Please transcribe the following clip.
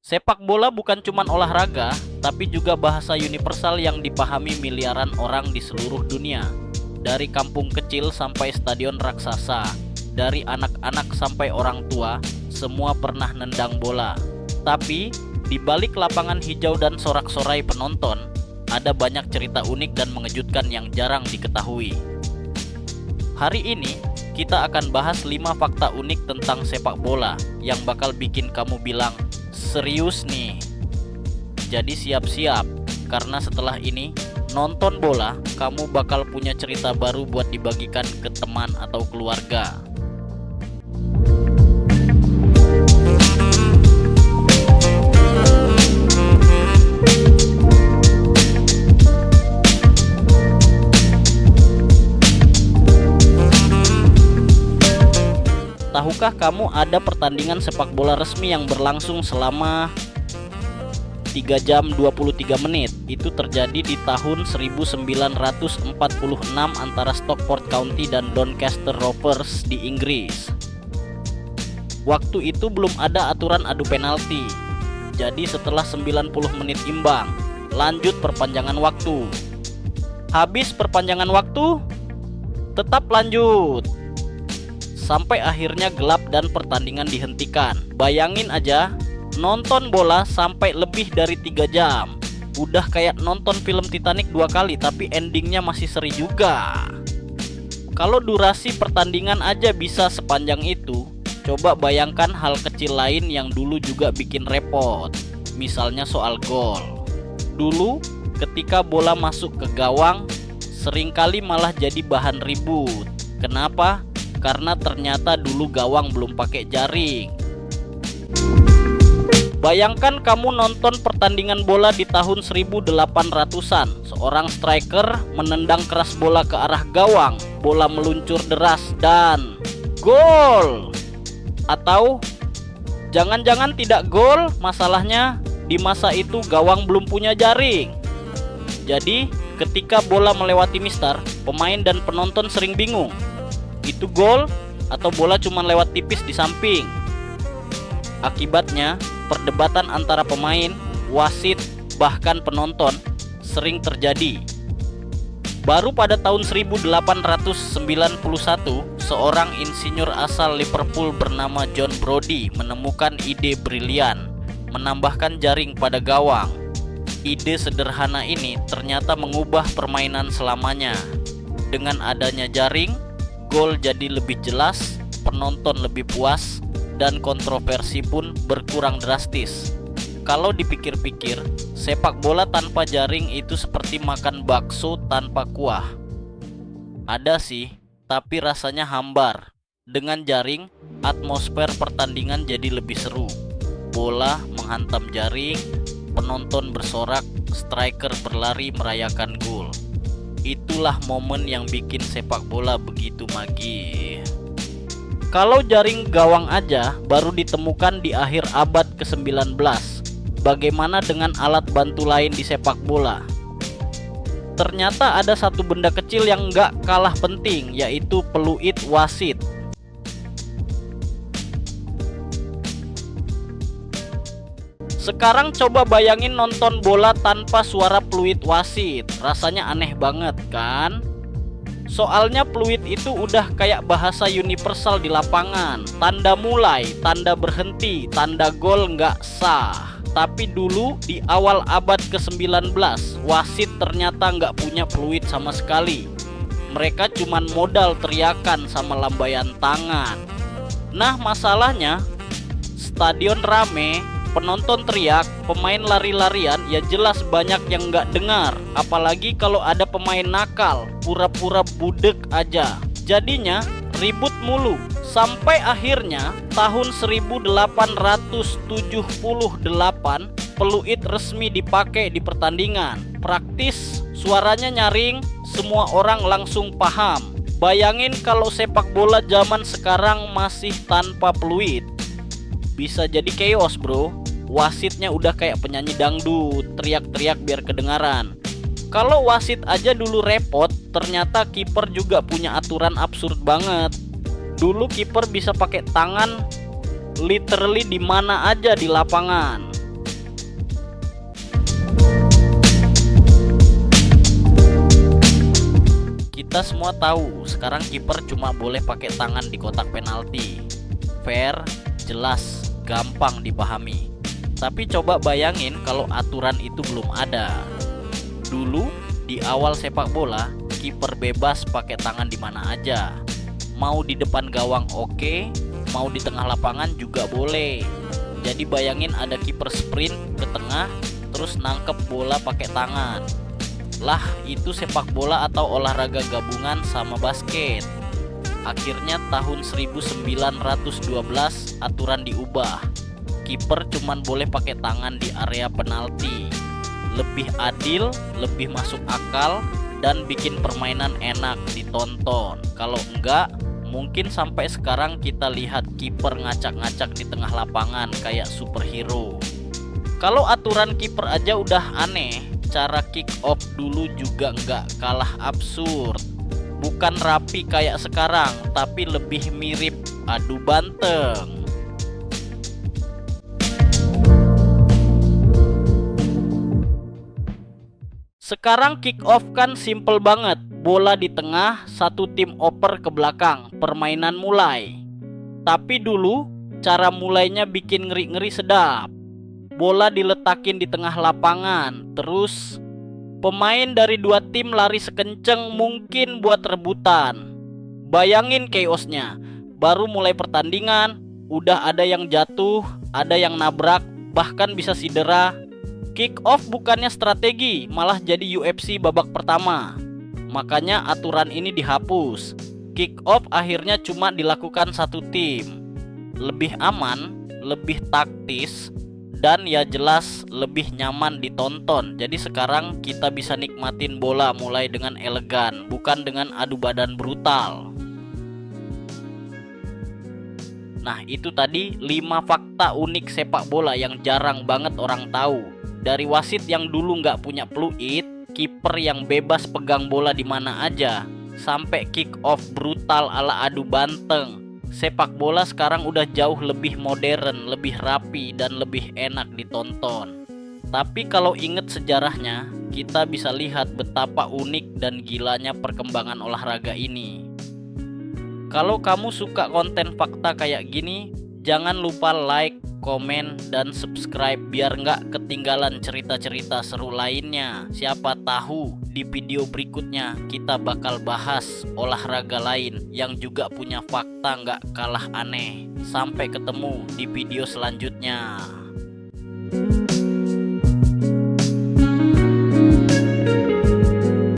Sepak bola bukan cuma olahraga, tapi juga bahasa universal yang dipahami miliaran orang di seluruh dunia. Dari kampung kecil sampai stadion raksasa, dari anak-anak sampai orang tua, semua pernah nendang bola. Tapi, di balik lapangan hijau dan sorak-sorai penonton, ada banyak cerita unik dan mengejutkan yang jarang diketahui. Hari ini, kita akan bahas 5 fakta unik tentang sepak bola yang bakal bikin kamu bilang, serius nih. Jadi siap-siap, karena setelah ini, nonton bola, kamu bakal punya cerita baru buat dibagikan ke teman atau keluarga. Tahukah kamu ada pertandingan sepak bola resmi yang berlangsung selama 3 jam 23 menit? Itu terjadi di tahun 1946 antara Stockport County dan Doncaster Rovers di Inggris. Waktu itu belum ada aturan adu penalti. Jadi setelah 90 menit imbang, lanjut perpanjangan waktu. Habis perpanjangan waktu, tetap lanjut. Sampai akhirnya gelap dan pertandingan dihentikan. Bayangin aja, nonton bola sampai lebih dari 3 jam. Udah kayak nonton film Titanic 2 kali, tapi endingnya masih seri juga. Kalau durasi pertandingan aja bisa sepanjang itu, coba bayangkan hal kecil lain yang dulu juga bikin repot. Misalnya soal gol. Dulu ketika bola masuk ke gawang, seringkali malah jadi bahan ribut. Kenapa? Karena ternyata dulu gawang belum pakai jaring. Bayangkan kamu nonton pertandingan bola di tahun 1800-an. Seorang striker menendang keras bola ke arah gawang. Bola meluncur deras dan gol. Atau jangan-jangan tidak gol, masalahnya di masa itu gawang belum punya jaring. Jadi ketika bola melewati mistar, pemain dan penonton sering bingung. Itu gol atau bola cuma lewat tipis di samping. Akibatnya, perdebatan antara pemain, wasit, bahkan penonton sering terjadi. Baru pada tahun 1891, seorang insinyur asal Liverpool bernama John Brodie menemukan ide brilian, menambahkan jaring pada gawang. Ide sederhana ini ternyata mengubah permainan selamanya. Dengan adanya jaring, gol jadi lebih jelas, penonton lebih puas, dan kontroversi pun berkurang drastis. Kalau dipikir-pikir, sepak bola tanpa jaring itu seperti makan bakso tanpa kuah. Ada sih, tapi rasanya hambar. Dengan jaring, atmosfer pertandingan jadi lebih seru. Bola menghantam jaring, penonton bersorak, striker berlari merayakan gol. Itulah momen yang bikin sepak bola begitu magih. Kalau jaring gawang aja baru ditemukan di akhir abad ke-19, bagaimana dengan alat bantu lain di sepak bola? Ternyata ada satu benda kecil yang gak kalah penting, yaitu peluit wasit. Sekarang coba bayangin nonton bola tanpa suara peluit wasit. Rasanya aneh banget kan? Soalnya peluit itu udah kayak bahasa universal di lapangan. Tanda mulai, tanda berhenti, tanda gol nggak sah. Tapi dulu di awal abad ke-19, wasit ternyata nggak punya peluit sama sekali. Mereka cuman modal teriakan sama lambaian tangan. Nah masalahnya, stadion rame, penonton teriak, pemain lari-larian, ya jelas banyak yang nggak dengar. Apalagi kalau ada pemain nakal, pura-pura budek aja. Jadinya ribut mulu. Sampai akhirnya tahun 1878 peluit resmi dipakai di pertandingan. Praktis, suaranya nyaring, semua orang langsung paham. Bayangin kalau sepak bola zaman sekarang masih tanpa peluit. Bisa jadi chaos bro. Wasitnya udah kayak penyanyi dangdut, teriak-teriak biar kedengaran. Kalau wasit aja dulu repot, ternyata kiper juga punya aturan absurd banget. Dulu kiper bisa pakai tangan literally di mana aja di lapangan. Kita semua tahu sekarang kiper cuma boleh pakai tangan di kotak penalti. Fair, jelas, gampang dipahami. Tapi coba bayangin kalau aturan itu belum ada. Dulu di awal sepak bola, kiper bebas pakai tangan di mana aja. Mau di depan gawang oke, mau di tengah lapangan juga boleh. Jadi bayangin ada kiper sprint ke tengah terus nangkep bola pakai tangan. Lah itu sepak bola atau olahraga gabungan sama basket. Akhirnya tahun 1912 aturan diubah. Kiper cuman boleh pakai tangan di area penalti. Lebih adil, lebih masuk akal, dan bikin permainan enak ditonton. Kalau enggak, mungkin sampai sekarang kita lihat kiper ngacak-ngacak di tengah lapangan kayak superhero. Kalau aturan kiper aja udah aneh, cara kick off dulu juga nggak kalah absurd. Bukan rapi kayak sekarang, tapi lebih mirip adu banteng. Sekarang kick off kan simple banget. Bola di tengah, satu tim oper ke belakang, permainan mulai. Tapi dulu cara mulainya bikin ngeri-ngeri sedap. Bola diletakin di tengah lapangan, terus pemain dari dua tim lari sekenceng mungkin buat rebutan. Bayangin chaosnya. Baru mulai pertandingan, udah ada yang jatuh, ada yang nabrak, bahkan bisa cedera. Kick off bukannya strategi, malah jadi UFC babak pertama. Makanya aturan ini dihapus. Kick off akhirnya cuma dilakukan satu tim. Lebih aman, lebih taktis, dan ya jelas lebih nyaman ditonton. Jadi sekarang kita bisa nikmatin bola mulai dengan elegan, bukan dengan adu badan brutal. Nah itu tadi 5 fakta unik sepak bola yang jarang banget orang tahu. Dari wasit yang dulu nggak punya peluit, kiper yang bebas pegang bola di mana aja, sampai kick off brutal ala adu banteng. Sepak bola sekarang udah jauh lebih modern, lebih rapi, dan lebih enak ditonton. Tapi kalau inget sejarahnya, kita bisa lihat betapa unik dan gilanya perkembangan olahraga ini. Kalau kamu suka konten fakta kayak gini, jangan lupa like, komen, dan subscribe biar nggak ketinggalan cerita-cerita seru lainnya. Siapa tahu di video berikutnya kita bakal bahas olahraga lain yang juga punya fakta nggak kalah aneh. Sampai ketemu di video selanjutnya.